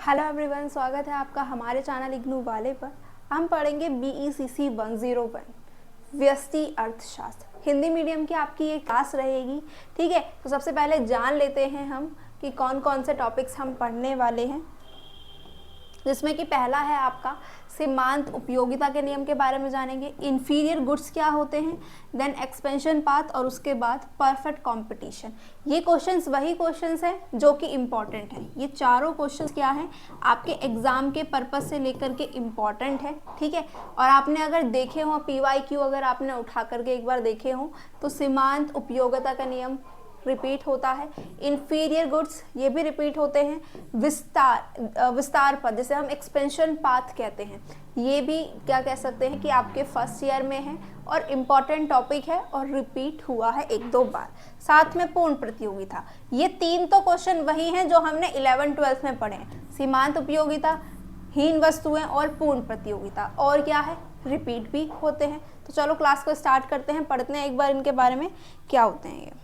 Hello everyone, स्वागत है आपका हमारे चैनल इग्नू वाले पर। हम पढ़ेंगे BECC 101 व्यष्टि अर्थशास्त्र। हिंदी मीडियम की आपकी ये क्लास रहेगी। ठीक है, तो सबसे पहले जान लेते हैं हम कि कौन कौन से टॉपिक्स हम पढ़ने वाले हैं, जिसमें कि पहला है आपका सीमांत उपयोगिता के नियम के बारे में जानेंगे। इन्फीरियर गुड्स क्या होते हैं, देन एक्सपेंशन पाथ, और उसके बाद परफेक्ट कंपटीशन। ये क्वेश्चंस वही क्वेश्चंस हैं जो कि इम्पॉर्टेंट हैं। ये चारों क्वेश्चंस क्या हैं, आपके एग्जाम के पर्पस से लेकर के इम्पॉर्टेंट है। ठीक है, और आपने अगर देखे हो PYQ अगर आपने उठा करके एक बार देखे हो तो सीमांत उपयोगिता का नियम रिपीट होता है। इन्फीरियर गुड्स ये भी रिपीट होते हैं। विस्तार पद जिसे हम एक्सपेंशन पाथ कहते हैं, ये भी क्या कह सकते हैं कि आपके फर्स्ट ईयर में है और इम्पॉर्टेंट टॉपिक है और रिपीट हुआ है एक दो बार। साथ में पूर्ण प्रतियोगिता, ये तीन तो क्वेश्चन वही हैं जो हमने 11-12 में पढ़े हैं। सीमांत उपयोगिता, हीन वस्तुएं और पूर्ण प्रतियोगिता, और क्या है, रिपीट भी होते हैं। तो चलो क्लास को स्टार्ट करते हैं, पढ़ते हैं एक बार इनके बारे में क्या होते हैं ये।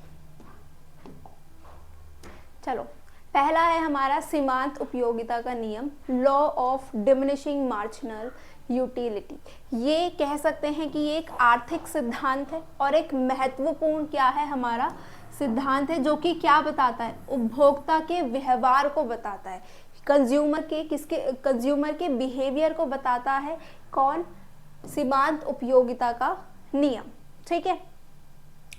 चलो, पहला है हमारा सीमांत उपयोगिता का नियम, law of diminishing marginal utility. ये कह सकते हैं कि ये एक आर्थिक सिद्धांत है और एक महत्वपूर्ण क्या है हमारा सिद्धांत है, जो कि क्या बताता है, उपभोक्ता के व्यवहार को बताता है, कंज्यूमर के बिहेवियर को बताता है। कौन? सीमांत उपयोगिता का नियम। ठीक है,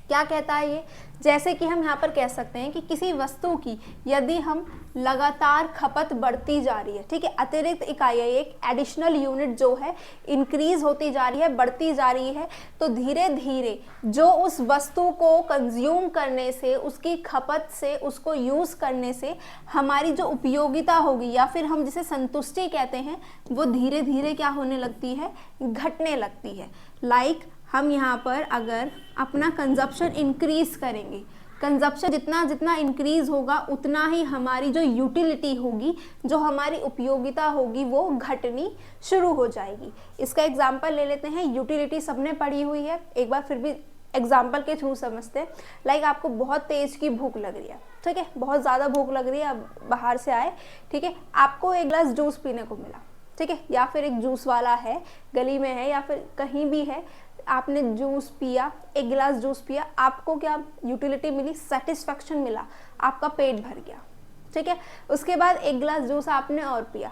क्या कहता है ये, जैसे कि हम यहाँ पर कह सकते हैं कि किसी वस्तु की यदि हम लगातार खपत बढ़ती जा रही है, ठीक है, अतिरिक्त इकाई, एक एडिशनल यूनिट जो है इंक्रीज होती जा रही है, बढ़ती जा रही है, तो धीरे धीरे जो उस वस्तु को कंज्यूम करने से, उसकी खपत से, उसको यूज़ करने से हमारी जो उपयोगिता होगी या फिर हम जिसे संतुष्टि कहते हैं, वो धीरे धीरे क्या होने लगती है, घटने लगती है। लाइक हम यहाँ पर अगर अपना कंजप्शन इंक्रीज करेंगे, कंजप्शन जितना जितना इंक्रीज होगा उतना ही हमारी जो यूटिलिटी होगी, जो हमारी उपयोगिता होगी, वो घटनी शुरू हो जाएगी। इसका एग्जांपल ले लेते हैं। यूटिलिटी सबने पढ़ी हुई है, एक बार फिर भी एग्जाम्पल के थ्रू समझते हैं। लाइक आपको बहुत तेज की भूख लग रही है, ठीक है, बहुत ज़्यादा भूख लग रही है, अब बाहर से आए, ठीक है, आपको एक गिलास जूस पीने को मिला, ठीक है, या फिर एक जूस वाला है गली में है या फिर कहीं भी है, आपने जूस पिया, एक गिलास जूस पिया, आपको क्या यूटिलिटी मिली, सेटिस्फैक्शन मिला, आपका पेट भर गया। ठीक है, उसके बाद एक गिलास जूस आपने और पिया,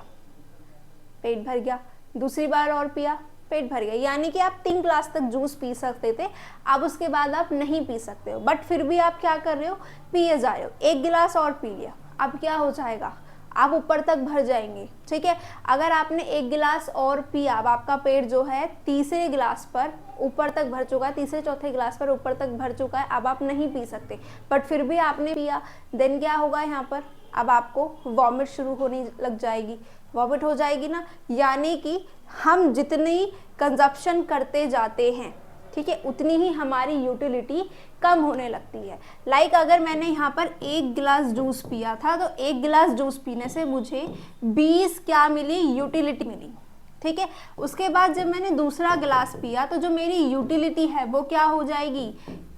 पेट भर गया, दूसरी बार और पिया, पेट भर गया। यानी कि आप 3 गिलास तक जूस पी सकते थे, अब उसके बाद आप नहीं पी सकते हो, बट फिर भी आप क्या कर रहे हो, पिए जा रहे हो। एक गिलास और पी लिया, अब क्या हो जाएगा, आप ऊपर तक भर जाएंगे। ठीक है, अगर आपने एक गिलास और पिया, अब आपका पेट जो है तीसरे गिलास पर ऊपर तक भर चुका है, तीसरे चौथे गिलास पर ऊपर तक भर चुका है, अब आप नहीं पी सकते, बट फिर भी आपने पिया, देन क्या होगा यहाँ पर, अब आपको वॉमिट शुरू होने लग जाएगी, वॉमिट हो जाएगी ना। यानी कि हम जितनी कंजप्शन करते जाते हैं, ठीक है, उतनी ही हमारी यूटिलिटी कम होने लगती है। लाइक अगर मैंने यहाँ पर एक गिलास जूस पिया था, तो एक गिलास जूस पीने से मुझे 20 क्या मिली, यूटिलिटी मिली। ठीक है, उसके बाद जब मैंने दूसरा गिलास पिया तो जो मेरी यूटिलिटी है वो क्या हो जाएगी,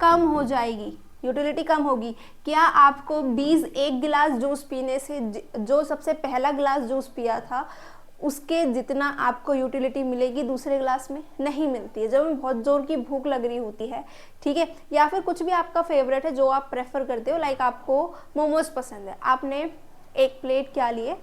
कम हो जाएगी, यूटिलिटी कम होगी। क्या आपको 20 एक गिलास जूस पीने से जो सबसे पहला गिलास जूस पिया था उसके जितना आपको यूटिलिटी मिलेगी दूसरे गिलास में? नहीं मिलती है। जब हमें बहुत जोर की भूख लग रही होती है, ठीक है, या फिर कुछ भी आपका फेवरेट है जो आप प्रेफर करते हो, लाइक आपको मोमोज पसंद है, आपने एक प्लेट क्या लिए,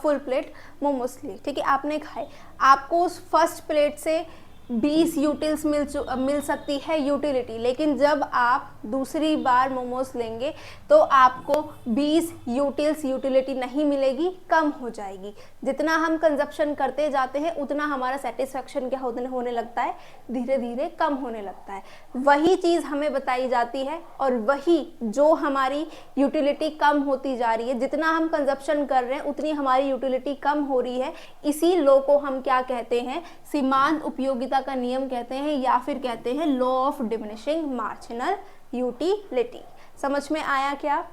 फुल प्लेट मोमोज लिए, ठीक है, आपने खाए, आपको उस फर्स्ट प्लेट से 20 यूटिल्स मिल सकती है यूटिलिटी, लेकिन जब आप दूसरी बार मोमोज लेंगे तो आपको 20 यूटिल्स यूटिलिटी नहीं मिलेगी, कम हो जाएगी। जितना हम कंजप्शन करते जाते हैं उतना हमारा सेटिस्फैक्शन क्या होने लगता है, धीरे धीरे कम होने लगता है। वही चीज़ हमें बताई जाती है और वही जो हमारी यूटिलिटी कम होती जा रही है, जितना हम कंजप्शन कर रहे हैं उतनी हमारी यूटिलिटी कम हो रही है। इसी लॉ को हम क्या कहते हैं, सीमांत उपयोगिता का नियम कहते हैं, या फिर कहते हैं law of diminishing marginal utility. समझ में आया क्या?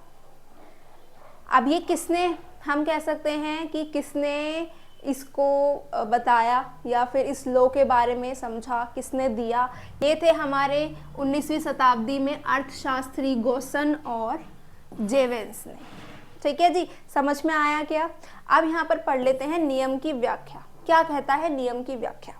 अब ये किसने, हम कह सकते हैं कि किसने इसको बताया या फिर इस लॉ के बारे में समझा, किसने दिया? ये थे हमारे 19वीं शताब्दी में अर्थशास्त्री गोसन और जेवेंस ने। ठीक है जी, समझ में आया क्या? अब यहाँ पर पढ़ लेते हैं नियम की व्याख्या। क्या कहता है नियम की व्याख्या?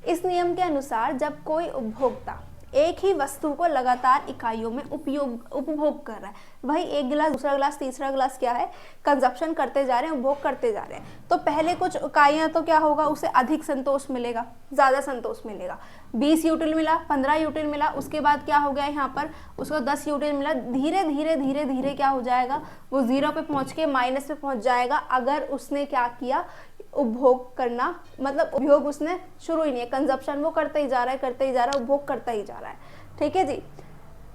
इस नियम के अनुसार जब कोई उपभोक्ता एक ही वस्तु को लगातार इकाइयों में उपभोग कर रहा है, वही एक गिलास, दूसरा गिलास, तीसरा गिलास क्या है, कंजप्शन करते जा रहे हैं, उपभोग करते जा रहे हैं, तो पहले कुछ इकाइयां तो क्या होगा, उसे अधिक संतोष मिलेगा, ज़्यादा संतोष मिलेगा। 20 यूटिल मिला, 15 यूटिल मिला, उसके बाद क्या हो गया यहाँ पर उसको 10 यूटिल मिला, धीरे धीरे धीरे धीरे क्या हो जाएगा, वो 0 पे पहुँच के माइनस पे पहुँच जाएगा अगर उसने क्या किया, उपभोग करना, मतलब उपयोग उसने शुरू ही नहीं है, कंजप्शन वो करता ही जा रहा है, करते ही जा रहा है, उपभोग करता ही जा रहा है। ठीक है जी।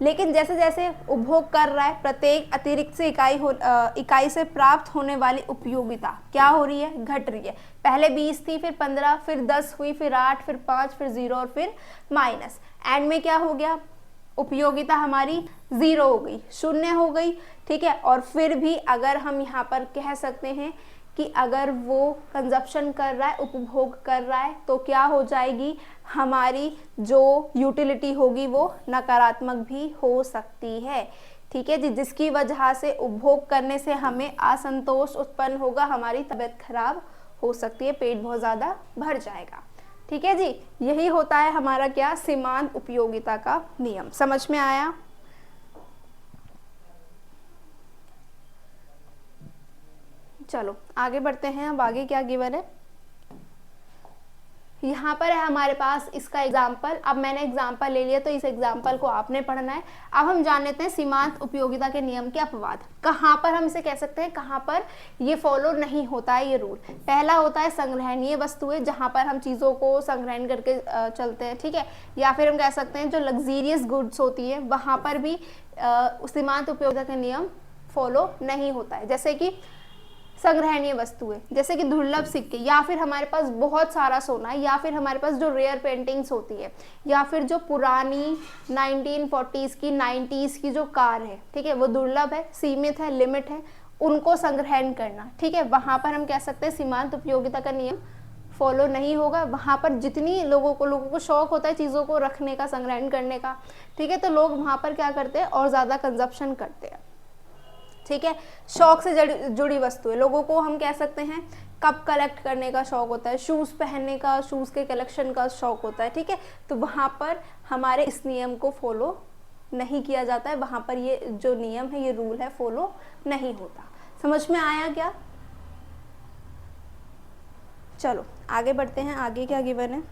लेकिन जैसे जैसे उपभोग कर रहा है, प्रत्येक अतिरिक्त से इकाई से प्राप्त होने वाली उपयोगिता क्या हो रही है, घट रही है। पहले 20 थी, फिर 15, फिर 10 हुई, फिर 8, फिर 5, फिर 0 और फिर माइनस। एंड में क्या हो गया, उपयोगिता हमारी 0 हो गई, शून्य हो गई। ठीक है, और फिर भी अगर हम यहाँ पर कह सकते हैं कि अगर वो कंजप्शन कर रहा है, उपभोग कर रहा है, तो क्या हो जाएगी, हमारी जो यूटिलिटी होगी वो नकारात्मक भी हो सकती है। ठीक है जी, जिसकी वजह से उपभोग करने से हमें असंतोष उत्पन्न होगा, हमारी तबीयत खराब हो सकती है, पेट बहुत ज़्यादा भर जाएगा। ठीक है जी, यही होता है हमारा क्या, सीमांत उपयोगिता का नियम। समझ में आया? चलो आगे बढ़ते हैं। अब आगे क्या गिवन है, यहाँ पर है हमारे पास इसका एग्जाम्पल। अब मैंने एग्जाम्पल ले लिया तो इस एग्जाम्पल को आपने पढ़ना है। अब हम जान लेते हैं सीमांत उपयोगिता के नियम के अपवाद। कहाँ पर हम इसे कह सकते हैं, कहाँ पर ये फॉलो नहीं होता है ये रूल। पहला होता है संग्रहणीय वस्तुएं, जहाँ पर हम चीज़ों को संग्रहण करके चलते हैं। ठीक है, या फिर हम कह सकते हैं जो लग्जीरियस गुड्स होती है, वहाँ पर भी सीमांत उपयोगिता का नियम फॉलो नहीं होता है। जैसे कि संग्रहणीय वस्तुएं, जैसे कि दुर्लभ सिक्के, या फिर हमारे पास बहुत सारा सोना, या फिर हमारे पास जो रेयर पेंटिंग्स होती है, या फिर जो पुरानी 1940s की 90s की जो कार है, ठीक है, वो दुर्लभ है, सीमित है, लिमिट है, उनको संग्रहण करना। ठीक है, वहाँ पर हम कह सकते हैं सीमांत उपयोगिता का नियम फॉलो नहीं होगा। वहाँ पर जितनी लोगों को शौक होता है चीज़ों को रखने का, संग्रहण करने का, ठीक है, तो लोग वहाँ पर क्या करते हैं, और ज़्यादा कंजप्शन करते हैं। ठीक है, शौक से जुड़ी वस्तुएं, लोगों को हम कह सकते हैं कप कलेक्ट करने का शौक होता है, शूज़ पहनने का, शूज़ के कलेक्शन का शौक होता है। ठीक है, तो वहाँ पर हमारे इस नियम को फॉलो नहीं किया जाता है, वहाँ पर ये जो नियम है, ये रूल है, फॉलो नहीं होता। समझ में आया क्या? चलो आगे बढ़ते हैं। आगे क्या गिवन है,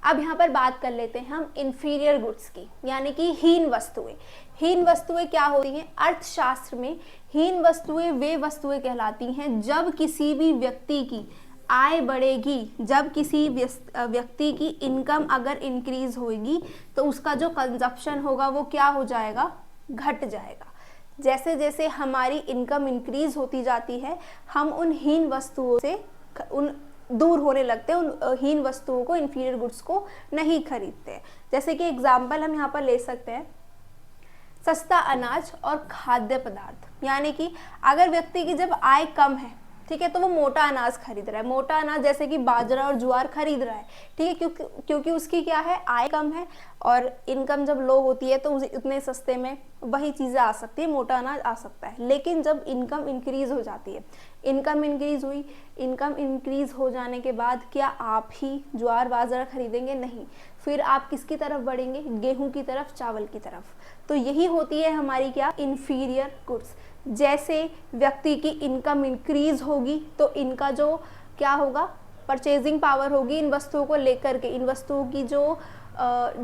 अब यहाँ पर बात कर लेते हैं हम इंफीरियर गुड्स की, यानी कि हीन वस्तुएं। हीन वस्तुएं क्या होती हैं, अर्थशास्त्र में हीन वस्तुएं वे वस्तुएं कहलाती हैं जब किसी भी व्यक्ति की आय बढ़ेगी, जब किसी व्यक्ति की इनकम अगर इंक्रीज होगी तो उसका जो कंजप्शन होगा वो क्या हो जाएगा, घट जाएगा। जैसे जैसे हमारी इनकम इंक्रीज होती जाती है, हम उन हीन वस्तुओं से दूर होने लगते हैं, उन हीन वस्तुओं को, इंफीरियर गुड्स को नहीं खरीदते। जैसे कि एग्जाम्पल हम यहाँ पर ले सकते हैं सस्ता अनाज और खाद्य पदार्थ, यानी कि अगर व्यक्ति की जब आय कम है, ठीक है, तो वो मोटा अनाज खरीद रहा है, मोटा अनाज जैसे कि बाजरा और ज्वार खरीद रहा है। ठीक है, क्योंकि उसकी क्या है, आय कम है, और इनकम जब लो होती है तो उतने सस्ते में वही चीज़ें आ सकती है, मोटा अनाज आ सकता है। लेकिन जब इनकम इंक्रीज हो जाती है, इनकम इंक्रीज हुई, इनकम इंक्रीज हो जाने के बाद क्या आप ही ज्वार बाजरा खरीदेंगे? नहीं, फिर आप किसकी तरफ बढ़ेंगे, गेहूं की तरफ, चावल की तरफ। तो यही होती है हमारी क्या, इंफीरियर गुड्स। जैसे व्यक्ति की इनकम इंक्रीज होगी तो इनका जो क्या होगा, परचेजिंग पावर होगी इन वस्तुओं को लेकर के, इन वस्तुओं की जो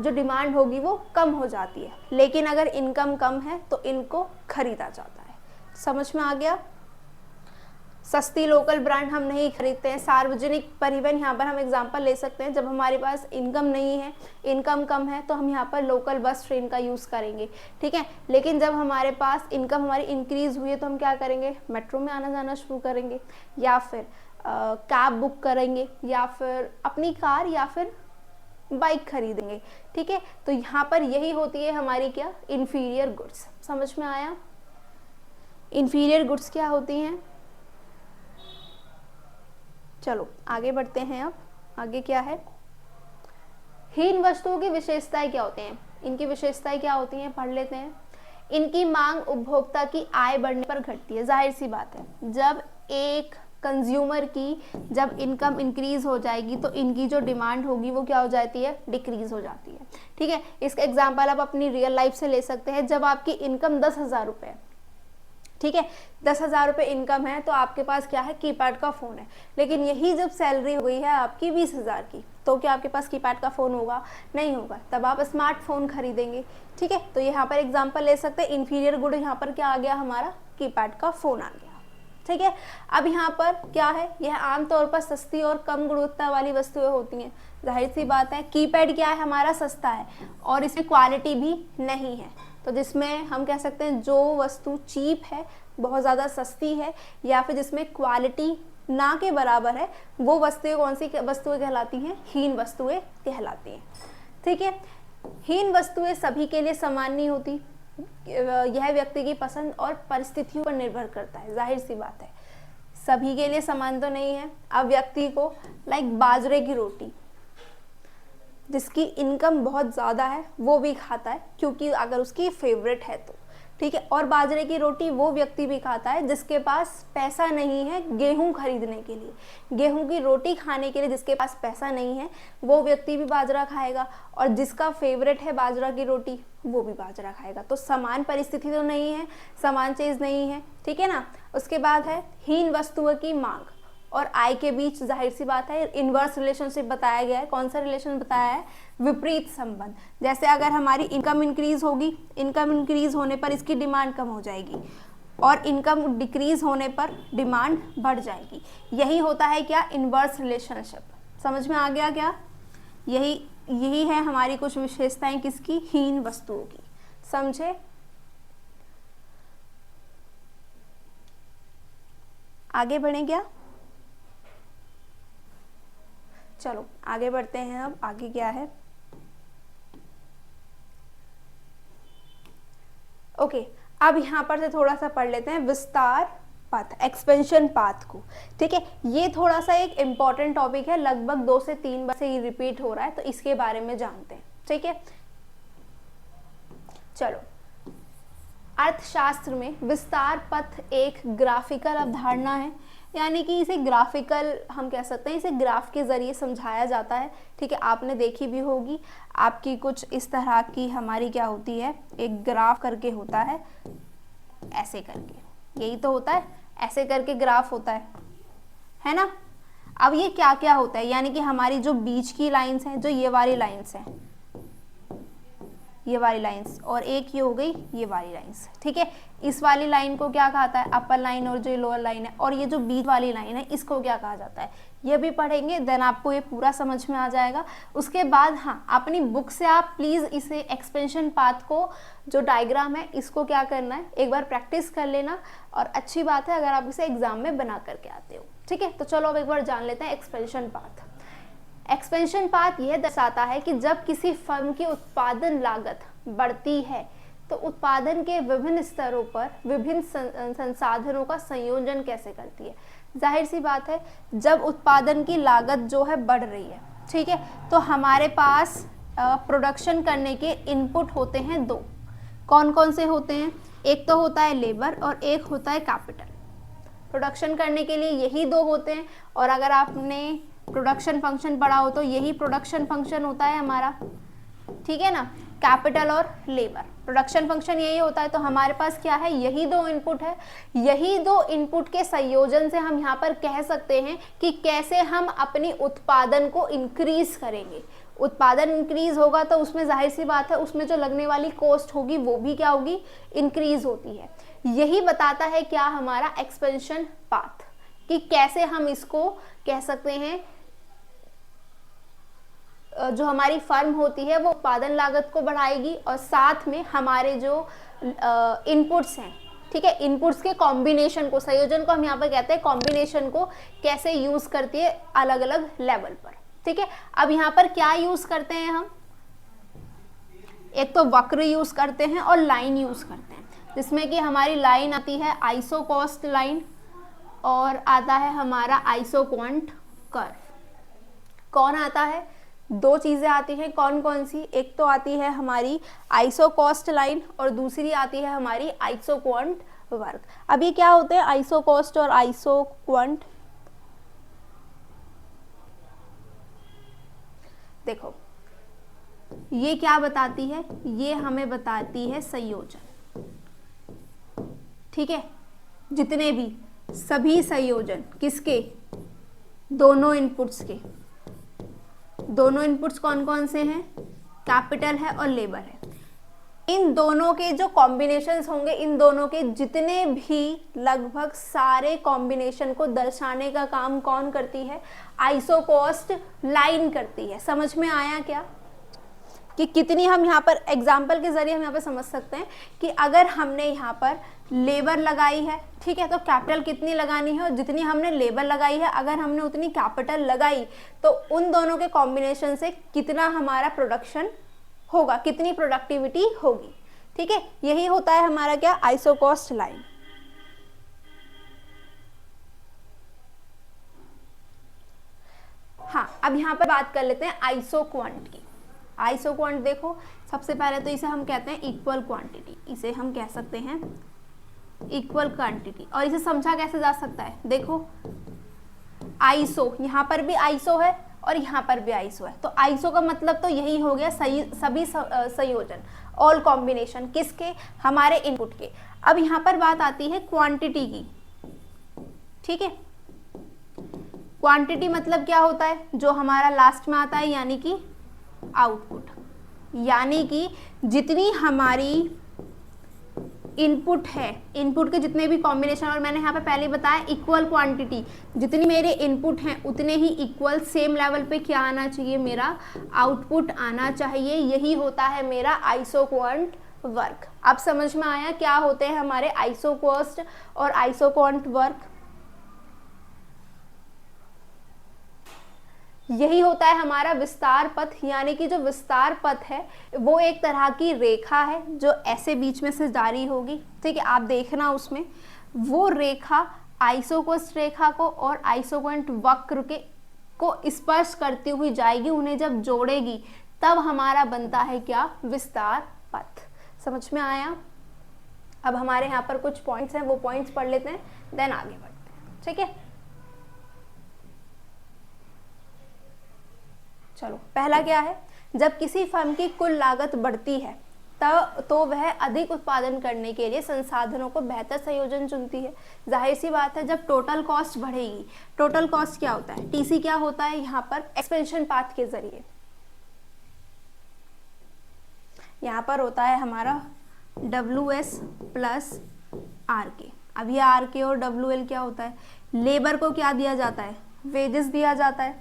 डिमांड होगी वो कम हो जाती है। लेकिन अगर इनकम कम है तो इनको खरीदा जाता है। समझ में आ गया? सस्ती लोकल ब्रांड हम नहीं खरीदते हैं। सार्वजनिक परिवहन, यहाँ पर हम एग्जांपल ले सकते हैं, जब हमारे पास इनकम नहीं है, इनकम कम है, तो हम यहाँ पर लोकल बस ट्रेन का यूज़ करेंगे। ठीक है, लेकिन जब हमारे पास इनकम हमारी इंक्रीज हुई है तो हम क्या करेंगे, मेट्रो में आना जाना शुरू करेंगे, या फिर कैब बुक करेंगे, या फिर अपनी कार या फिर बाइक खरीदेंगे। ठीक है, तो यहाँ पर यही होती है हमारी क्या, इंफीरियर गुड्स। समझ में आया? इंफीरियर गुड्स क्या होती हैं? चलो आगे बढ़ते हैं। अब आगे क्या है, हीन वस्तुओं की विशेषताएं क्या होती हैं, इनकी विशेषताएं क्या होती हैं, पढ़ लेते हैं। इनकी मांग उपभोक्ता की आय बढ़ने पर घटती है। जाहिर सी बात है, जब एक कंज्यूमर की जब इनकम इंक्रीज हो जाएगी तो इनकी जो डिमांड होगी वो क्या हो जाती है, डिक्रीज हो जाती है। ठीक है, इसका एग्जांपल आप अपनी रियल लाइफ से ले सकते हैं। जब आपकी इनकम 10,000 रुपये है, ठीक है, 10,000 रुपये इनकम है, तो आपके पास क्या है, कीपैड का फ़ोन है। लेकिन यही जब सैलरी हो गई है आपकी 20,000 की, तो क्या आपके पास कीपैड का फ़ोन होगा, नहीं होगा, तब आप स्मार्टफोन खरीदेंगे। ठीक है, तो यहाँ पर एग्जांपल ले सकते हैं, इन्फीरियर गुड यहाँ पर क्या आ गया, हमारा कीपैड का फ़ोन आ गया। ठीक है, अब यहाँ पर क्या है, यह आमतौर पर सस्ती और कम गुणवत्ता वाली वस्तुएं होती हैं। जाहिर सी बात है, कीपैड क्या है, हमारा सस्ता है और इसमें क्वालिटी भी नहीं है। तो जिसमें हम कह सकते हैं जो वस्तु चीप है, बहुत ज़्यादा सस्ती है, या फिर जिसमें क्वालिटी ना के बराबर है, वो वस्तुएं कौन सी वस्तुएं कहलाती हैं, हीन वस्तुएं कहलाती हैं। ठीक है, हीन वस्तुएं सभी के लिए समान नहीं होती, यह व्यक्ति की पसंद और परिस्थितियों पर निर्भर करता है। जाहिर सी बात है, सभी के लिए समान तो नहीं है। अब व्यक्ति को लाइक बाजरे की रोटी, जिसकी इनकम बहुत ज़्यादा है वो भी खाता है, क्योंकि अगर उसकी फेवरेट है तो। ठीक है, और बाजरे की रोटी वो व्यक्ति भी खाता है जिसके पास पैसा नहीं है गेहूं खरीदने के लिए। गेहूं की रोटी खाने के लिए जिसके पास पैसा नहीं है वो व्यक्ति भी बाजरा खाएगा, और जिसका फेवरेट है बाजरा की रोटी वो भी बाजरा खाएगा। तो समान परिस्थिति तो नहीं है, समान चीज़ नहीं है। ठीक है ना। उसके बाद है हीन वस्तुओं की मांग और आय के बीच, जाहिर सी बात है, इनवर्स रिलेशनशिप बताया गया है। कौन सा रिलेशन बताया है, विपरीत संबंध। जैसे अगर हमारी इनकम इंक्रीज होगी, इनकम इंक्रीज होने पर इसकी डिमांड कम हो जाएगी, और इनकम डिक्रीज होने पर डिमांड बढ़ जाएगी। यही होता है क्या, इनवर्स रिलेशनशिप। समझ में आ गया क्या, यही है हमारी कुछ विशेषताएं किसकी, हीन वस्तुओं की। समझे, आगे बढ़े क्या, चलो आगे बढ़ते हैं। अब आगे क्या है, ओके, अब यहाँ पर से थोड़ा सा पढ़ लेते हैं विस्तार पथ, एक्सपेंशन पाथ को। ठीक है, ये थोड़ा सा एक इम्पॉर्टेंट टॉपिक है, लगभग 2 से 3 बार से ही रिपीट हो रहा है, तो इसके बारे में जानते हैं। ठीक है, चलो, अर्थशास्त्र में विस्तार पथ एक ग्राफिकल अवधारणा है, यानी कि इसे ग्राफिकल हम कह सकते हैं, इसे ग्राफ के जरिए समझाया जाता है। ठीक है, आपने देखी भी होगी, आपकी कुछ इस तरह की हमारी क्या होती है, एक ग्राफ करके होता है, ऐसे करके, यही तो होता है, ऐसे करके ग्राफ होता है ना। अब ये क्या क्या होता है, यानी कि हमारी जो बीच की लाइंस हैं, जो ये वाली लाइंस हैं, ये वाली लाइंस, और एक ये हो गई ये वाली लाइंस। ठीक है, इस वाली लाइन को क्या कहता है, अपर लाइन, और जो लोअर लाइन है, और ये जो बीच वाली लाइन है इसको क्या कहा जाता है, ये भी पढ़ेंगे, देन आपको ये पूरा समझ में आ जाएगा। उसके बाद हाँ, अपनी बुक से आप प्लीज़ इसे एक्सपेंशन पाथ को, जो डायग्राम है, इसको क्या करना है, एक बार प्रैक्टिस कर लेना, और अच्छी बात है अगर आप इसे एग्जाम में बना करके आते हो। ठीक है, तो चलो अब एक बार जान लेते हैं एक्सपेंशन पाथ। एक्सपेंशन पाथ यह दर्शाता है कि जब किसी फर्म की उत्पादन लागत बढ़ती है तो उत्पादन के विभिन्न स्तरों पर विभिन्न संसाधनों का संयोजन कैसे करती है। जाहिर सी बात है, जब उत्पादन की लागत जो है बढ़ रही है, ठीक है, तो हमारे पास प्रोडक्शन करने के इनपुट होते हैं 2। कौन कौन से होते हैं, एक तो होता है लेबर और एक होता है कैपिटल। प्रोडक्शन करने के लिए यही 2 होते हैं, और अगर आपने प्रोडक्शन फंक्शन पढ़ा हो तो यही प्रोडक्शन फंक्शन होता है हमारा। ठीक है ना, कैपिटल और लेबर, प्रोडक्शन फंक्शन यही होता है। तो हमारे पास क्या है, यही 2 इनपुट है। यही 2 इनपुट के संयोजन से हम यहाँ पर कह सकते हैं कि कैसे हम अपनी उत्पादन को इंक्रीज करेंगे। उत्पादन इंक्रीज होगा तो उसमें जाहिर सी बात है, उसमें जो लगने वाली कॉस्ट होगी वो भी क्या होगी, इंक्रीज होती है। यही बताता है क्या, हमारा एक्सपेंशन पाथ, कि कैसे हम इसको कह सकते हैं, जो हमारी फर्म होती है वो उत्पादन लागत को बढ़ाएगी, और साथ में हमारे जो इनपुट्स हैं, ठीक है, इनपुट्स के कॉम्बिनेशन को, संयोजन को हम यहाँ पर कहते हैं, कॉम्बिनेशन को कैसे यूज करती है अलग अलग लेवल पर। ठीक है, अब यहाँ पर क्या यूज करते हैं हम, एक तो वक्र यूज करते हैं और लाइन यूज करते हैं, जिसमें कि हमारी लाइन आती है आइसो कॉस्ट लाइन और आता है हमारा आइसो क्वांट कर्व। कौन आता है, दो चीज़ें आती हैं, कौन कौन सी? एक तो आती है हमारी आइसोकॉस्ट लाइन और दूसरी आती है हमारी आइसोक्वांट वर्क। अब ये क्या होते हैं आइसोकॉस्ट और आइसोक्वांट? देखो ये क्या बताती है, ये हमें बताती है संयोजन, ठीक है, जितने भी सभी संयोजन किसके, दोनों इनपुट्स के। दोनों इनपुट्स कौन कौन से हैं? कैपिटल है और लेबर है। इन दोनों के जो कॉम्बिनेशंस होंगे, इन दोनों के जितने भी लगभग सारे कॉम्बिनेशन को दर्शाने का काम कौन करती है? आइसोकॉस्ट लाइन करती है। समझ में आया क्या कि कितनी हम यहाँ पर एग्जाम्पल के जरिए हम यहाँ पर समझ सकते हैं कि अगर हमने यहाँ पर लेबर लगाई है, ठीक है, तो कैपिटल कितनी लगानी है, और जितनी हमने लेबर लगाई है अगर हमने उतनी कैपिटल लगाई तो उन दोनों के कॉम्बिनेशन से कितना हमारा प्रोडक्शन होगा, कितनी प्रोडक्टिविटी होगी, ठीक है। यही होता है हमारा क्या, आइसोकॉस्ट लाइन। हाँ, अब यहाँ पर बात कर लेते हैं आइसोक्वांट की। आइसोक्वांट देखो, सबसे पहले तो इसे हम कहते हैं इक्वल क्वांटिटी, इसे हम कह सकते हैं इक्वल क्वांटिटी। और इसे समझा कैसे जा सकता है, देखो आइसो, यहाँ पर भी आइसो है और यहाँ पर भी आइसो है, तो आइसो का मतलब तो यही हो गया सभी संयोजन, ऑल कॉम्बिनेशन किसके, हमारे इनपुट के। अब यहाँ पर बात आती है क्वांटिटी की, ठीक है। क्वांटिटी मतलब क्या होता है, जो हमारा लास्ट में आता है, यानी कि आउटपुट, यानी कि जितनी हमारी इनपुट है, इनपुट के जितने भी कॉम्बिनेशन, और मैंने यहाँ पे पहले बताया इक्वल क्वांटिटी, जितनी मेरे इनपुट हैं उतने ही इक्वल सेम लेवल पे क्या आना चाहिए, मेरा आउटपुट आना चाहिए। यही होता है मेरा आइसोक्वांट वर्क। अब समझ में आया क्या होते हैं हमारे आइसोकॉस्ट और आइसोक्वांट वर्क? यही होता है हमारा विस्तार पथ, यानी कि जो विस्तार पथ है वो एक तरह की रेखा है जो ऐसे बीच में से जारी होगी, ठीक है। आप देखना उसमें वो रेखा आइसोकॉस्ट रेखा को और आइसोक्वांट वक्र के को स्पर्श करती हुई जाएगी, उन्हें जब जोड़ेगी तब हमारा बनता है क्या, विस्तार पथ। समझ में आया? अब हमारे यहाँ पर कुछ पॉइंट्स हैं, वो पॉइंट्स पढ़ लेते हैं, देन आगे बढ़ते हैं, ठीक है। चलो, पहला क्या है, जब किसी फर्म की कुल लागत बढ़ती है तो वह अधिक उत्पादन करने के लिए संसाधनों को बेहतर संयोजन चुनती है। जाहिर सी बात है, जब टोटल कॉस्ट बढ़ेगी, टोटल कॉस्ट क्या होता है, टीसी क्या होता है यहाँ पर, एक्सपेंशन पाथ के जरिए। यहाँ पर होता है हमारा WS प्लस RK। अब ये RK और WL क्या होता है, लेबर को क्या दिया जाता है, वेजेस दिया जाता है,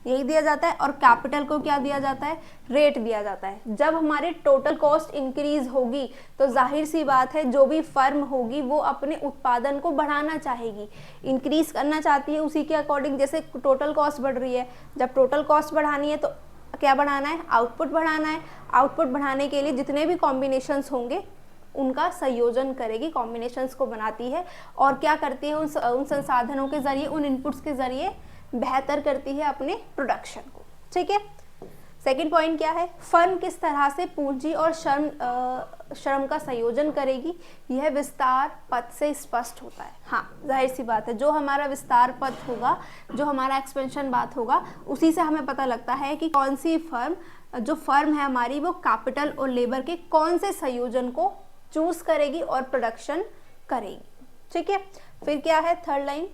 यही दिया जाता है, और कैपिटल को क्या दिया जाता है, रेट दिया जाता है। जब हमारी टोटल कॉस्ट इंक्रीज होगी तो जाहिर सी बात है जो भी फर्म होगी वो अपने उत्पादन को बढ़ाना चाहेगी, इंक्रीज करना चाहती है उसी के अकॉर्डिंग। जैसे टोटल कॉस्ट बढ़ रही है, जब टोटल कॉस्ट बढ़ानी है तो क्या बढ़ाना है, आउटपुट बढ़ाना है। आउटपुट बढ़ाने के लिए जितने भी कॉम्बिनेशंस होंगे उनका संयोजन करेगी, कॉम्बिनेशंस को बनाती है और क्या करती है, उन संसाधनों के जरिए, उन इनपुट्स के जरिए बेहतर करती है अपने प्रोडक्शन को, ठीक है। सेकंड पॉइंट क्या है, फर्म किस तरह से पूंजी और श्रम का संयोजन करेगी, यह विस्तार पथ से स्पष्ट होता है। हाँ, जाहिर सी बात है, जो हमारा विस्तार पथ होगा, जो हमारा एक्सपेंशन बात होगा, उसी से हमें पता लगता है कि कौन सी फर्म, जो फर्म है हमारी, वो कैपिटल और लेबर के कौन से संयोजन को चूज करेगी और प्रोडक्शन करेगी, ठीक है। फिर क्या है, थर्ड लाइन,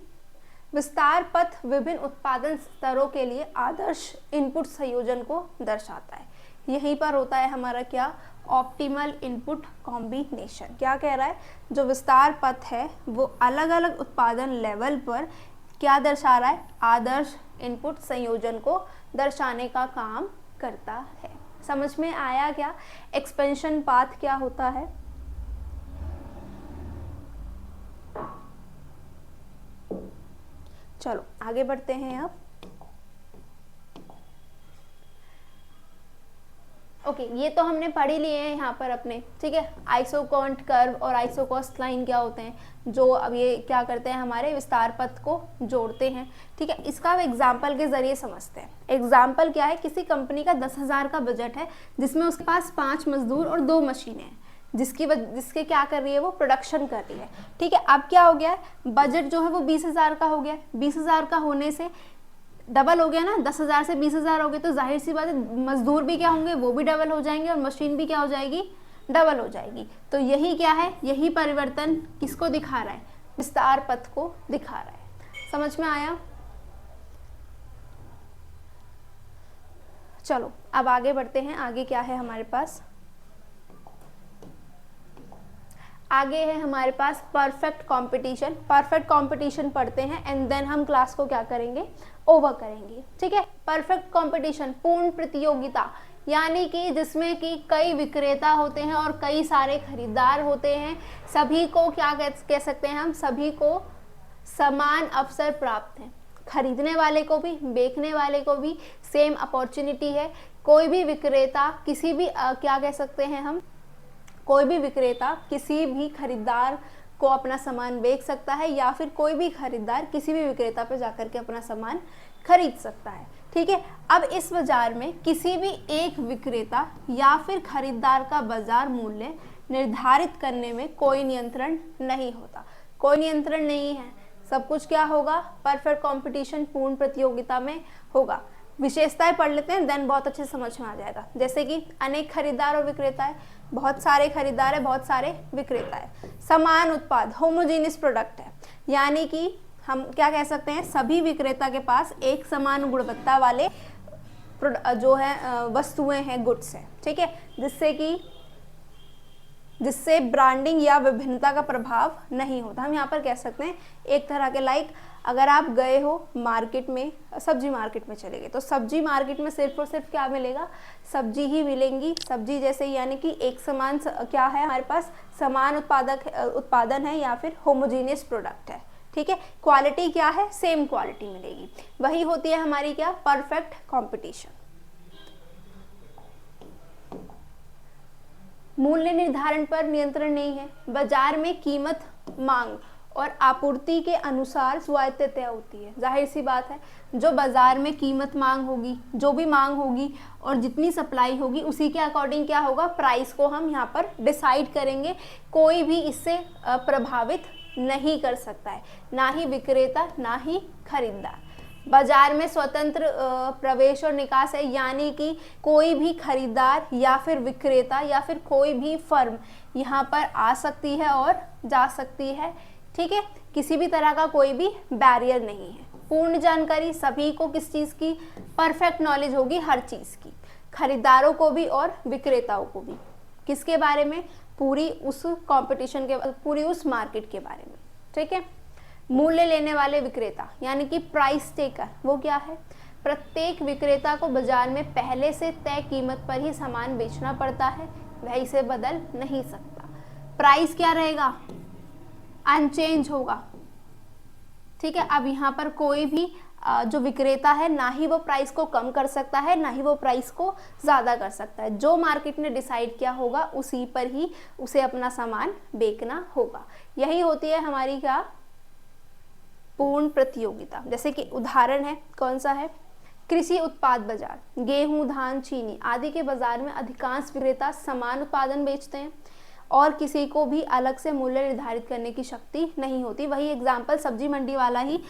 विस्तार पथ विभिन्न उत्पादन स्तरों के लिए आदर्श इनपुट संयोजन को दर्शाता है। यहीं पर होता है हमारा क्या, ऑप्टिमल इनपुट कॉम्बिनेशन। क्या कह रहा है, जो विस्तार पथ है वो अलग अलग उत्पादन लेवल पर क्या दर्शा रहा है, आदर्श इनपुट संयोजन को दर्शाने का काम करता है। समझ में आया क्या, एक्सपेंशन पाथ क्या होता है? चलो आगे बढ़ते हैं अब। ओके ये तो हमने पढ़ ही लिए हैं यहाँ पर अपने, ठीक है। आइसोकॉन्ट कर्व और आइसोकॉस्ट लाइन क्या होते हैं, जो अब ये क्या करते हैं, हमारे विस्तार पथ को जोड़ते हैं, ठीक है। इसका अब एग्जाम्पल के जरिए समझते हैं। एग्जाम्पल क्या है, किसी कंपनी का 10,000 का बजट है, जिसमें उसके पास 5 मजदूर और 2 मशीनें हैं, जिसके क्या कर रही है, वो प्रोडक्शन कर रही है, ठीक है। अब क्या हो गया है, बजट जो है वो 20,000 का हो गया। 20,000 का होने से डबल हो गया ना, 10,000 से 20,000 हो गए, तो जाहिर सी बात है मजदूर भी क्या होंगे, वो भी डबल हो जाएंगे, और मशीन भी क्या हो जाएगी, डबल हो जाएगी। तो यही क्या है, यही परिवर्तन किसको दिखा रहा है, विस्तार पथ को दिखा रहा है। समझ में आया? चलो अब आगे बढ़ते हैं। आगे क्या है हमारे पास, आगे है हमारे पास परफेक्ट कंपटीशन। परफेक्ट कंपटीशन पढ़ते हैं एंड देन हम क्लास को क्या करेंगे, ओवर करेंगे, ठीक है। परफेक्ट कंपटीशन, पूर्ण प्रतियोगिता, यानी कि जिसमें कि कई विक्रेता होते हैं और कई सारे खरीदार होते हैं, सभी को क्या कह सकते हैं हम, सभी को समान अवसर प्राप्त है। खरीदने वाले को भी, बेचने वाले को भी सेम अपॉर्चुनिटी है। कोई भी विक्रेता किसी भी क्या कह सकते हैं हम, कोई भी विक्रेता किसी भी खरीदार को अपना सामान बेच सकता है, या फिर कोई भी खरीदार किसी भी विक्रेता पर जाकर के अपना सामान खरीद सकता है, ठीक है। अब इस बाजार में किसी भी एक विक्रेता या फिर खरीदार का बाजार मूल्य निर्धारित करने में कोई नियंत्रण नहीं होता, कोई नियंत्रण नहीं है। सब कुछ क्या होगा, परफेक्ट कंपटीशन, पूर्ण प्रतियोगिता में होगा। विशेषताएं पढ़ लेते हैं, देन बहुत अच्छे से समझ में आ जाएगा। जैसे कि अनेक खरीदार और विक्रेता है, बहुत सारे खरीदार है, बहुत सारे विक्रेता है। समान उत्पाद, होमोजेनियस प्रोडक्ट है, यानी कि हम क्या कह सकते हैं, सभी विक्रेता के पास एक समान गुणवत्ता वाले जो है वस्तुएं हैं, गुड्स हैं, ठीक है, जिससे ब्रांडिंग या विभिन्नता का प्रभाव नहीं होता। हम यहाँ पर कह सकते हैं एक तरह के लाइक, अगर आप गए हो मार्केट में, सब्जी मार्केट में चले गए, तो सब्जी मार्केट में सिर्फ और सिर्फ क्या मिलेगा, सब्जी ही मिलेंगी। सब्जी जैसे, यानी कि एक समान क्या है हमारे पास, समान उत्पादन है या फिर होमोजेनियस प्रोडक्ट है, ठीक है। क्वालिटी क्या है, सेम क्वालिटी मिलेगी। वही होती है हमारी क्या, परफेक्ट कंपटीशन। मूल्य निर्धारण पर नियंत्रण नहीं है। बाजार में कीमत, मांग और आपूर्ति के अनुसार स्वायत्तता होती है। जाहिर सी बात है, जो बाजार में कीमत मांग होगी, जो भी मांग होगी और जितनी सप्लाई होगी, उसी के अकॉर्डिंग क्या होगा, प्राइस को हम यहाँ पर डिसाइड करेंगे। कोई भी इससे प्रभावित नहीं कर सकता है, ना ही विक्रेता ना ही खरीदार। बाजार में स्वतंत्र प्रवेश और निकास है, यानी कि कोई भी खरीदार या फिर विक्रेता या फिर कोई भी फर्म यहाँ पर आ सकती है और जा सकती है, ठीक है। किसी भी तरह का कोई भी बैरियर नहीं है। पूर्ण जानकारी, सभी को किस चीज़ की, परफेक्ट नॉलेज होगी हर चीज़ की, खरीदारों को भी और विक्रेताओं को भी। किसके बारे में, पूरी उस कंपटीशन के, पूरी उस मार्केट के बारे में, ठीक है। मूल्य लेने वाले विक्रेता, यानी कि प्राइस टेकर, वो क्या है, प्रत्येक विक्रेता को बाजार में पहले से तय कीमत पर ही सामान बेचना पड़ता है, वह इसे बदल नहीं सकता। प्राइस क्या रहेगा, अनचेंज होगा, ठीक है। अब यहाँ पर कोई भी जो विक्रेता है, ना ही वो प्राइस को कम कर सकता है, ना ही वो प्राइस को ज़्यादा कर सकता है। जो मार्केट ने डिसाइड किया होगा उसी पर ही उसे अपना सामान बेचना होगा। यही होती है हमारी क्या, पूर्ण प्रतियोगिता। जैसे कि उदाहरण है, कौन सा है, कृषि उत्पाद बाजार, गेहूं, धान, चीनी आदि के बाजार में अधिकांश विक्रेता समान उत्पादन बेचते हैं और किसी को भी अलग से मूल्य निर्धारित करने की शक्ति नहीं होती। वही एग्जाम्पल सब्जी मंडी वाला ही,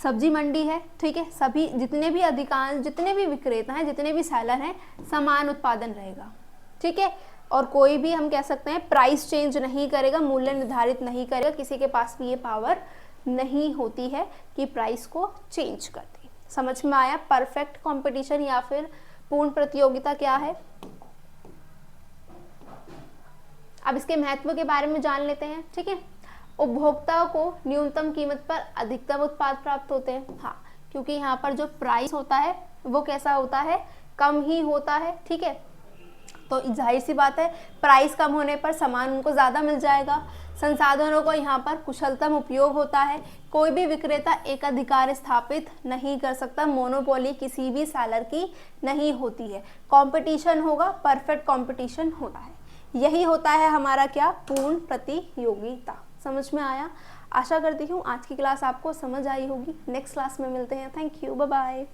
सब्जी मंडी है, ठीक है। सभी जितने भी विक्रेता हैं, जितने भी सेलर हैं, समान उत्पादन रहेगा, ठीक है। और कोई भी हम कह सकते हैं प्राइस चेंज नहीं करेगा, मूल्य निर्धारित नहीं करेगा। किसी के पास भी ये पावर नहीं होती है कि प्राइस को चेंज कर दे। समझ में आया परफेक्ट कंपटीशन या फिर पूर्ण प्रतियोगिता क्या है। अब इसके महत्व के बारे में जान लेते हैं, ठीक है। उपभोक्ताओं को न्यूनतम कीमत पर अधिकतम उत्पाद प्राप्त होते हैं, हाँ, क्योंकि यहाँ पर जो प्राइस होता है वो कैसा होता है, कम ही होता है, ठीक है। तो जाहिर सी बात है, प्राइस कम होने पर सामान उनको ज़्यादा मिल जाएगा। संसाधनों को यहाँ पर कुशलतम उपयोग होता है, कोई भी विक्रेता एक अधिकार स्थापित नहीं कर सकता, मोनोपोली किसी भी सेलर की नहीं होती है, कंपटीशन होगा, परफेक्ट कंपटीशन होता है, यही होता है हमारा क्या, पूर्ण प्रतियोगिता। समझ में आया? आशा करती हूँ आज की क्लास आपको समझ आई होगी। नेक्स्ट क्लास में मिलते हैं। Thank you, bye bye.